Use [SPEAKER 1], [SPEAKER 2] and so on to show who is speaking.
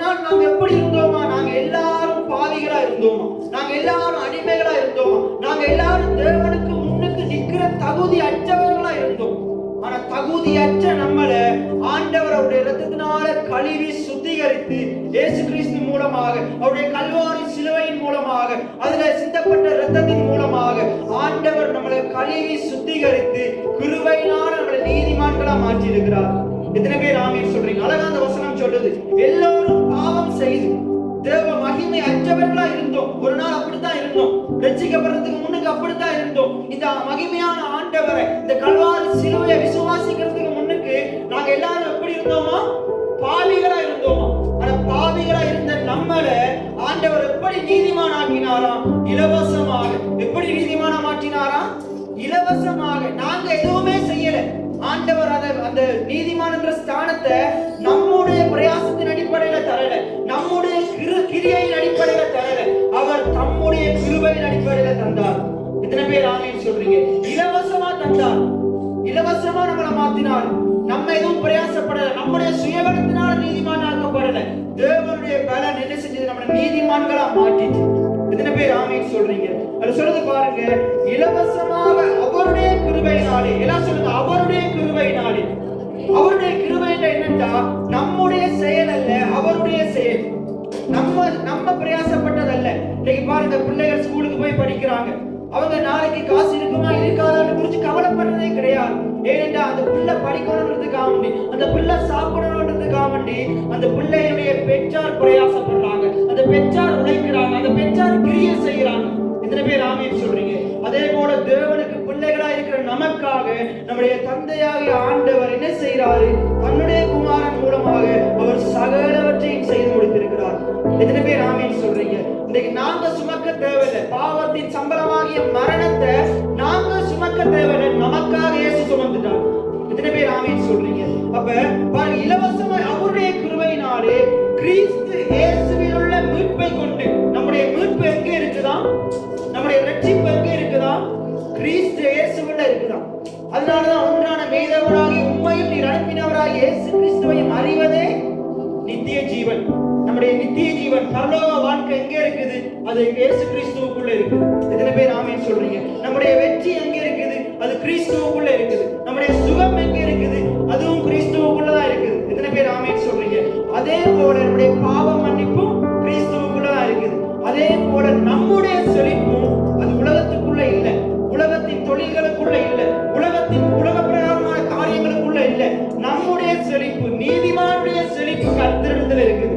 [SPEAKER 1] நாள் நாம் எப்படி இருந்தோமா? நாங்க எல்லாரும் பாவிகளா இருந்தோமா? நாங்க எல்லாரும் அடிமைகளா இருந்தோமா? நாங்க எல்லாரும் தேவனுக்கு முன்னுக்கு நிக்கிற தகுதி அற்றவர்களா இருந்தோம். ஆனா தகுதியற்ற நம்மள ஆண்டவர் அவருடைய இரத்தத்தினால கழுவி சுத்திகரித்து இயேசு கிறிஸ்து மூலமாக, அவருடைய கல்வாரி சிலுவையின் மூலமாக, அதுல சிந்தப்பட்ட இரத்தத்தின் மூலமாக ஆண்டவர் நம்மளை கழுவி சுத்திகரித்து கிருபையினால நம்மளை நீதிமான்களா மாற்றி இருக்கிறார். எத்தனை பேர் ஆமென் சொல்றீங்க? அழகா அந்த வசனம் சொல்லுது, எல்லோரும் பாவம் செய்து தேவ மகிமை அற்றவர்களா இருந்தோம். ஒரு நாள் அப்படித்தான் இருந்தோம். ரட்சிக்கப்படுறதுக்கு முன்னுக்கு அப்படித்தான் இருந்தோம். இந்த மகிமையான ஆண்டவரை, இந்த கல்வாரி சிலுவையை விசுவாசிக்கிறதுக்கு முன்னுக்கு நாங்க எல்லாரும் எப்படி இருந்தோமா? பாவிகளா இருந்தோமா? ஆனா பாவிகளா இருந்த நம்மள ஆண்டவர் எப்படி நீதிமான் ஆக்கினாராம்? இலவசமாக. எப்படி நீதிமான மாற்றினாரா? இலவசமாக. நாங்க எதுவுமே செய்யல. ஆண்டவர் அந்த நீதிமான் என்ற ஸ்தானத்தை நம்முடைய பிரயாசத்தின் அடிப்படையில தரல, நம்முடைய கிரியையின் அடிப்படையில தரல, அவர் தம்முடைய கிருபையின் அடிப்படையில தந்தார். எத்தனை பேர் ஆமென் சொல்றீங்க? இலவசமா தந்தார், இலவசமா நம்மளை மாத்தினார். நம்ம எதுவும் பிரயாசப்படல, நம்முடைய சுயபலத்தினால நீதிமான் ஆக்கப்படல. தேவனுடைய பலன் என்ன செஞ்சது? நம்மளை நீதிமான்களா மாற்றிச்சு. எத்தனை பேர் ஆமென் சொல்றீங்க? அது சொல்றது பாருங்க, இலவசமாக அவருடைய கிருபையினாலே. எல்லாம் சொல்லுங்க, அவருடைய கிருபையினாலே. அவருடைய கிருபை என்னன்னா நம்முடைய செயல் அல்ல, அவருடைய செயல். நம்ம பிரயாசப்பட்டதல்ல. இன்னைக்கு பாருங்க, பிள்ளைகள் ஸ்கூலுக்கு போய் படிக்கிறாங்க. அவங்க நாளைக்கு காசு இருக்குமா இருக்காதான்னு குறிச்சு கவலைப்படுறதே கிடையாது. ஏனென்றா அந்த பிள்ளை படிக்கணுன்றதுக்காக வேண்டி, அந்த பிள்ளை சாப்பிடணுன்றதுக்காக வேண்டி அந்த பிள்ளையுடைய பெற்றார் பிரயாசப்படுறாங்க, அந்த பெற்றார் உழைக்கிறாங்க, அந்த பெற்றார் கிரியை செய்யறாங்க. எத்தனை பேர் ஆமென் சொல்றீங்க? அதே போல தேவனுக்கு பிள்ளைகளா இருக்கிற நமக்காக நம்முடைய தந்தையாகிய ஆண்டவர் என்ன செய்யறாரு? தன்னுடைய குமாரன் மூலமாக அவர் சகலவற்றையும் செய்து முடித்திருக்கிறார். எத்தனை பேர் ஆமென் சொல்றீங்க? இன்னைக்கு நாங்க சுமக்க தேவையில்லை. பாவத்தின் சம்பளமாகிய மரணத்தை நாங்க சுமக்க தேவையில்லை, நமக்காக இயேசு சுமந்துட்டார். எத்தனை பேர் ஆமென் சொல்றீங்க? அப்ப பாருங்க, இலவசமா அவருடைய கிருபையினாலே கிறிஸ்து இயேசுவில் உள்ள மீட்பை கொண்டு, நம்முடைய மீட்பு எங்கே இருக்குதா? நம்முடைய ரட்சிப்பு எங்கே இருக்குதா? கிறிஸ்து இயேசுவில் இருக்குதா? அதனாலதான் ஒன்றான மேய்தவராகி உண்மையும் நீர் அனுப்பினவராகி இயேசு கிறிஸ்துவையும் அறிவதே நித்திய ஜீவன். நம்முடைய நித்திய ஜீவன், பரலோக வாழ்க்கை எங்கே இருக்குது? அது இயேசு கிறிஸ்துவுக்குள்ள இருக்குது. எத்தனை பேர் ஆமென் சொல்றீங்க? நம்முடைய வெற்றி எங்கே இருக்குது? அது கிறிஸ்துவுக்குள்ள இருக்குது. நம்முடைய சுகம் எங்கே இருக்குது? அதுவும் கிறிஸ்துவுக்குள்ளதான் இருக்குது. எத்தனை பேர் ஆமென் சொல்றீங்க? அதே போல நம்முடைய பாவ மன்னிப்பும் கிறிஸ்துவுக்குள்ளதான் இருக்குது. அதே போல நம்முடைய செழிப்பும் அது உலகத்துக்குள்ள இல்லை, உலகத்தின் தொழில்களுக்குள்ள இல்லை, உலக பிரகாரமான காரியங்களுக்குள்ள இல்லை. நம்முடைய செழிப்பு, நீதிமானுடைய செழிப்பு கர்த்தரிடத்தில் இருக்கு.